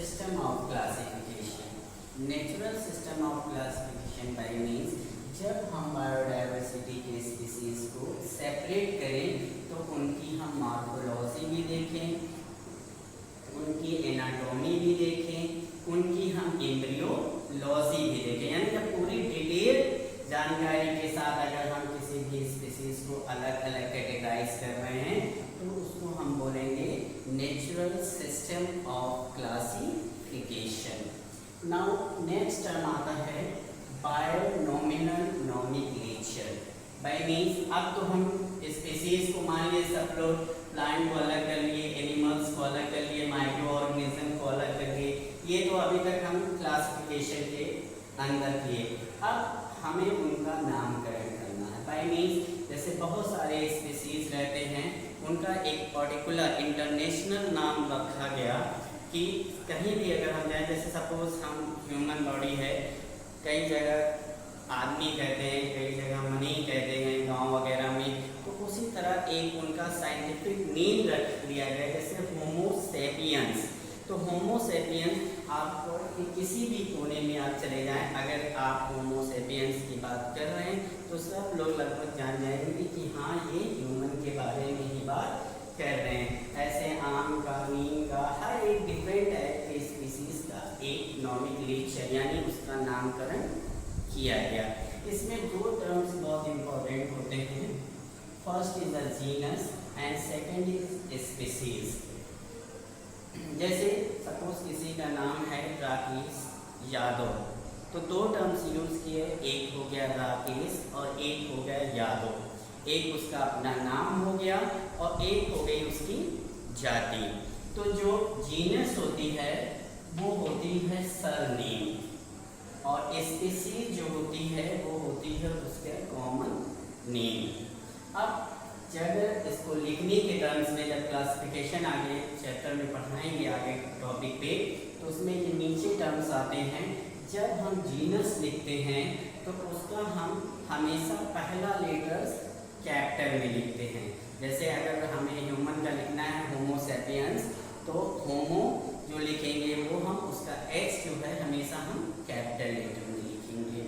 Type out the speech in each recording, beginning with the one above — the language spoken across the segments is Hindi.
system of classification. Natural system of classification by means जब हम बायोडाइवर्सिटी के स्पीसीज को सेपरेट करें तो उनकी हम मॉर्फोलॉजी भी देखें, उनकी एनाटॉमी भी देखें, उनकी हम एम्ब्रियोलॉजी भी देखें, यानी जब पूरी डिटेल जानकारी के साथ अगर हम किसी भी स्पीसीज को अलग अलग कैटेगराइज कर रहे हैं तो उसको हम बोलेंगे natural system of classification. Now next term आता है बायोनॉमिनल नॉमेनक्लेचर। बाय मीन्स अब तो हम स्पीसीज को मान लिए सब लोग प्लांट को अलग कर लिए, एनिमल्स को अलग कर लिए, माइक्रो ऑर्गेनिज्म को अलग कर लिए, ये तो अभी तक हम क्लासिफिकेशन के अंदर किए। अब हमें उनका नामकरण करना है। बाय मीन्स जैसे बहुत सारे स्पीसीज रहते हैं उनका एक पर्टिकुलर इंटरनेशनल नाम रखा गया कि कहीं भी अगर हम जाएं, जैसे सपोज हम ह्यूमन बॉडी है, कई जगह आदमी कहते हैं, कई जगह मनी कहते हैं गांव वगैरह में, तो उसी तरह एक उनका साइंटिफिक नेम रख दिया गया जैसे होमो सेपियंस। तो होमो सेपियंस आपको किसी भी कोने में आप चले जाएं, अगर आप होमो सेपियंस की बात कर रहे हैं तो सब लोग लगभग जान जाएंगे कि हाँ ये ह्यूमन के बारे में ही बात कर रहे हैं। ऐसे आम का, नीम का, हर एक डिफरेंट टाइप के स्पीसीज का एक नॉमेनक्लेचर यानी उसका नामकरण किया गया। इसमें दो टर्म्स बहुत इंपॉर्टेंट होते हैं, first is the genus and second is species. जैसे सपोज किसी का नाम है राकेश यादव, तो दो टर्म्स यूज किए, एक हो गया राकेश और एक हो गया यादव। एक उसका अपना नाम हो गया और एक हो गई उसकी जाति। तो जो जीनस होती है वो होती है सरनेम और स्पीसीज जो होती है वो होती है उसके कॉमन नेम। अब जब इसको लिखने के टर्म्स में जब क्लासिफिकेशन आगे चैप्टर में पढ़ाएंगे आगे टॉपिक पे, तो उसमें ये नीचे टर्म्स आते हैं। जब हम जीनस लिखते हैं तो उसका हम हमेशा पहला लेटर्स कैपिटल में लिखते हैं। जैसे अगर हमें ह्यूमन का लिखना है होमो सेपियंस, तो होमो जो लिखेंगे वो हम उसका एच जो है हमेशा हम कैपिटल लेटर में लिखेंगे।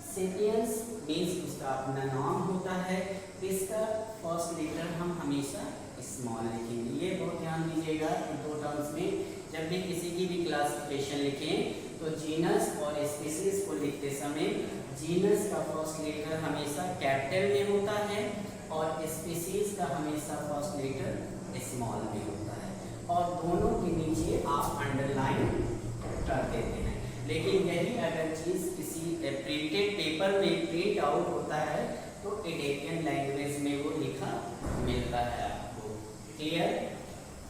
सेपियंस मीन्स उसका अपना नाम होता है, इसका फर्स्ट लेटर हम हमेशा स्मॉल लिखेंगे। ये बहुत ध्यान दीजिएगा इन दो टर्म्स में जब भी किसी की भी क्लासिफिकेशन लिखें तो जीनस और स्पीसीज को लिखते समय जीनस का फर्स्ट लेटर हमेशा कैपिटल में होता है और स्पीसीज का हमेशा फर्स्ट लेटर स्मॉल में होता है और दोनों के नीचे आप अंडरलाइन कर देते हैं। लेकिन यही अगर चीज़ किसी प्रिंटेड पेपर में प्रिंट आउट होता है तो इटालियन लैंग्वेज में वो लिखा मिलता है आपको। क्लियर?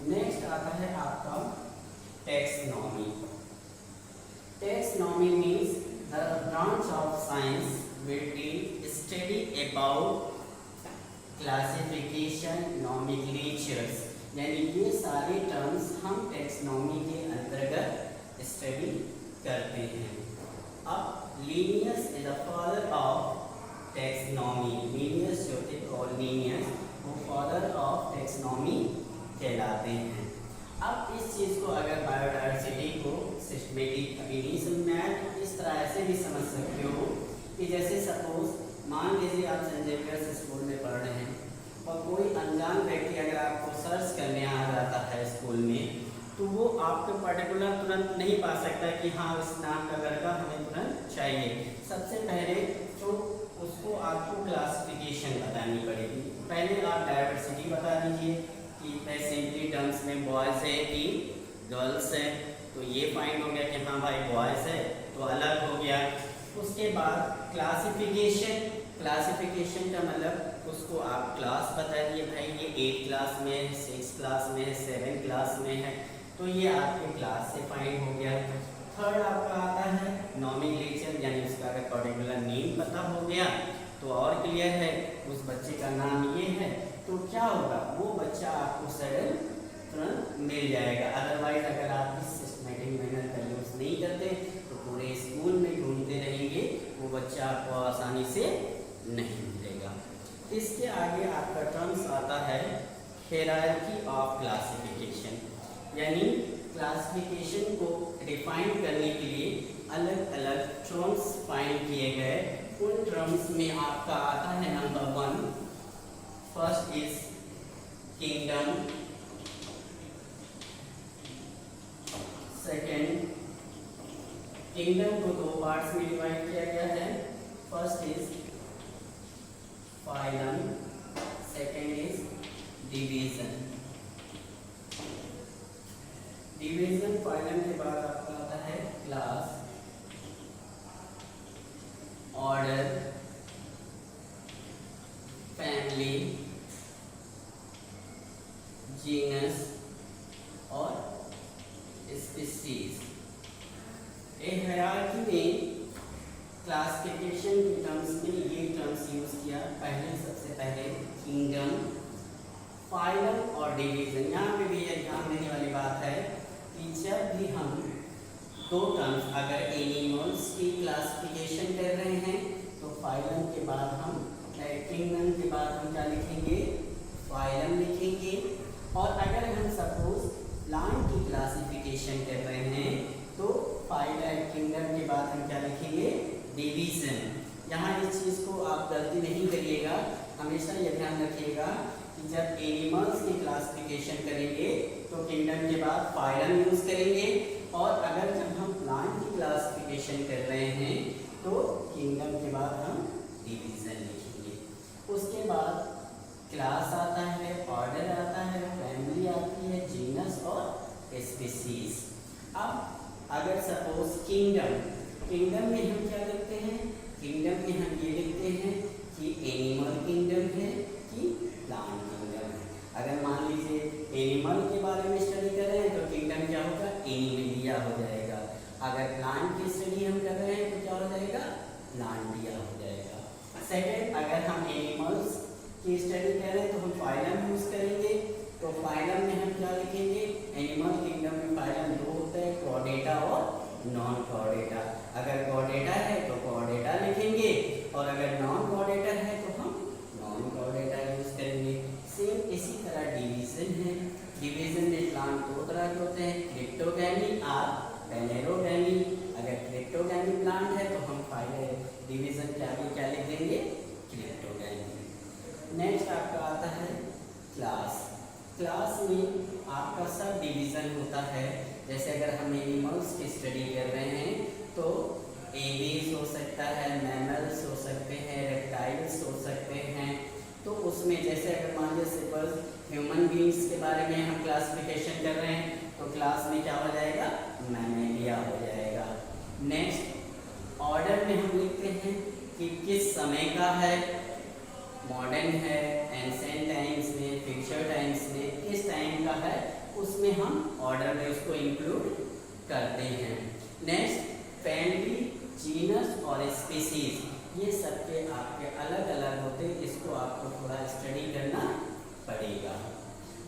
नेक्स्ट आता है आपका taxonomy. Taxonomy means the branch of science which study about classification nomenclatures, यानी ये सारे टर्म्स हम टैक्सोनॉमी के अंतर्गत स्टडी करते हैं। अब Linnaeus is the father of taxonomy. Linnaeus जो थे और लीनियस वो फादर ऑफ टैक्सोनॉमी कहलाते हैं। अब इस चीज़ को अगर बायोडाइवर्सिटी को सिस्टमेटिक अभी नहीं समझना है तो इस तरह ऐसे भी समझ सकते हो कि जैसे सपोज मान लीजिए आप सेंट जेवियर्स स्कूल में पढ़ रहे हैं और कोई अनजान व्यक्ति अगर आपको सर्च करने आ जाता है स्कूल में तो वो आपको पर्टिकुलर तुरंत नहीं पा सकता कि हाँ इस नाम का लड़का हमें तुरंत चाहिए। सबसे पहले तो उसको आपको क्लासिफिकेशन बतानी पड़ेगी। पहले आप डाइवर्सिटी बता दीजिए कि सिंपली टर्म्स में बॉयज़ है कि गर्ल्स है, तो ये फाइंड हो गया कि हाँ भाई बॉयज़ है तो अलग हो गया। उसके बाद क्लासिफिकेशन, क्लासिफिकेशन का मतलब उसको आप क्लास बता दिए, भाई ये 8 क्लास में है, 6 क्लास में है, 7 क्लास में है, तो ये आपके क्लास से फाइंड हो गया। थर्ड आपका आता है नॉमेनक्लेचर, यानी उसका अगर पर्टिकुलर नेम पता हो गया तो और क्लियर है, उस बच्चे का नाम ये है तो क्या होगा वो बच्चा आपको सडन तुरंत मिल जाएगा। अदरवाइज अगर आप इस सिस्टमेटिक मेथड का यूज़ नहीं करते तो पूरे स्कूल में ढूंढते रहेंगे, वो बच्चा आपको आसानी से नहीं मिलेगा। इसके आगे आपका टर्म्स आता है हायरार्की ऑफ क्लासिफिकेशन, यानी क्लासिफिकेशन को डिफाइन करने के लिए अलग अलग टर्म्स फाइंड किए गए। उन टर्म्स में आपका आता है number 1, first is kingdom, second kingdom को दो पार्ट्स में डिवाइड किया गया है, first is phylum, second is division. Division phylum के बाद आपका आता है क्लास, ऑर्डर, फैमिली, जीनस और स्पीसीज। हायरार्की में क्लासिफिकेशन के टर्म्स में ये टर्म्स यूज किया। सबसे पहले किंगडम, फाइलम और डिवीजन। यहाँ पे भी ये ध्यान देने वाली बात है कि जब भी हम दो टर्म्स अगर एनिमल्स की क्लासिफिकेशन कर रहे हैं तो फाइलम के बाद हम किंगडम के बाद हम क्या लिखेंगे, फाइलम लिखेंगे। और अगर हम सपोज प्लांट की क्लासिफिकेशन कर रहे हैं तो फाइलम किंगडम के बाद हम क्या लिखेंगे, डिवीजन। यहाँ इस चीज़ को आप गलती नहीं करिएगा, हमेशा ये ध्यान रखिएगा कि जब एनिमल्स की क्लासिफिकेशन करेंगे तो किंगडम के बाद फाइलम यूज करेंगे, और अगर जब हम प्लांट की क्लासिफिकेशन कर रहे हैं तो किंगडम के बाद हम डिवीजन लिखेंगे। उसके बाद क्लास आता है, ऑर्डर आता है, फैमिली आती है, जीनस और स्पीसीज। अब अगर सपोज किंगडम में हम क्या लिखते हैं, किंगडम में हम ये लिखते हैं कि एनिमल किंगडम है कि प्लांट किंगडम है। अगर मान लीजिए एनिमल के बारे में स्टडी कर रहे हैं तो किंगडम क्या होगा, एनिमलिया हो जाएगा। अगर प्लांट की स्टडी हम कर रहे हैं तो क्या हो जाएगा, प्लांटिया हो जाएगा। सेकेंड, अगर हम एनिमल्स की स्टडी कर रहे हैं तो हम फाइलम यूज करेंगे। तो फाइलम में हम क्या लिखेंगे, एनिमल किंगडम में फाइलम दो होते हैं, कॉर्डेटा और नॉन कॉर्डेटा। अगर कॉर्डेटा है तो कॉर्डेटा लिखेंगे, और अगर नॉन कॉर्डेटा है तो हम नॉन कॉर्डेटा यूज करेंगे। सेम इसी तरह डिवीजन है। डिवीजन में प्लांट दो तरह के होते हैं, क्रिप्टोगैमी और पेनेरोगैमी। अगर क्रिप्टोगैमी प्लांट है तो हम डिवीजन के आगे क्या लिख देंगे, क्रिप्टोगैमी। नेक्स्ट आपका आता है क्लास। क्लास में आपका सब डिवीजन होता है। जैसे अगर हम एनिमल्स की स्टडी कर रहे हैं तो एविस हो सकता है, मैमल्स हो सकते हैं, रेप्टाइल्स हो सकते हैं। तो उसमें जैसे अगर मान लीजिए सपोज ह्यूमन बीइंग्स के बारे में हम क्लासिफिकेशन कर रहे हैं तो क्लास में क्या हो जाएगा, मैमेलिया हो जाएगा। नेक्स्ट ऑर्डर में हम लिखते हैं कि किस समय का है, मॉडर्न है, एंशिएंट टाइम्स में, फ्यूचर टाइम्स में, किस टाइम का है, उसमें हम ऑर्डर में उसको इंक्लूड करते हैं। नेक्स्ट फैमिली, जीनस और स्पीसीज, ये सबके आपके अलग अलग होते हैं, इसको आपको थोड़ा स्टडी करना पड़ेगा।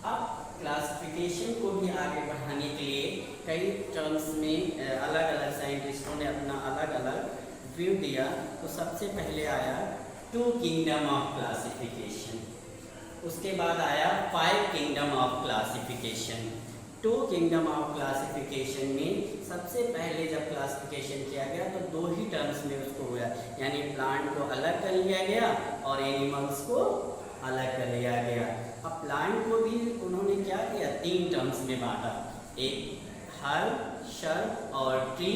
अब क्लासिफिकेशन को भी आगे बढ़ाने के लिए कई टर्म्स में अलग अलग साइंटिस्टों ने अपना अलग अलग व्यू दिया। तो सबसे पहले आया 2 किंगडम ऑफ क्लासिफिकेशन, उसके बाद आया 5 kingdom of classification. 2 kingdom of classification में सबसे पहले जब क्लासिफिकेशन किया गया तो 2 ही टर्म्स में उसको हुआ, यानी प्लांट को अलग कर लिया गया और एनिमल्स को अलग कर लिया गया। अब प्लांट को भी उन्होंने क्या किया, 3 टर्म्स में बांटा, एक हर्ब, शर्ब और ट्री।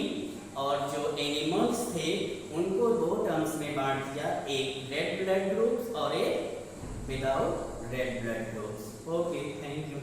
और जो एनिमल्स थे उनको 2 टर्म्स में बांट दिया, एक रेड ब्लड ग्रुप्स और एक without red blood groups. Okay, thank you.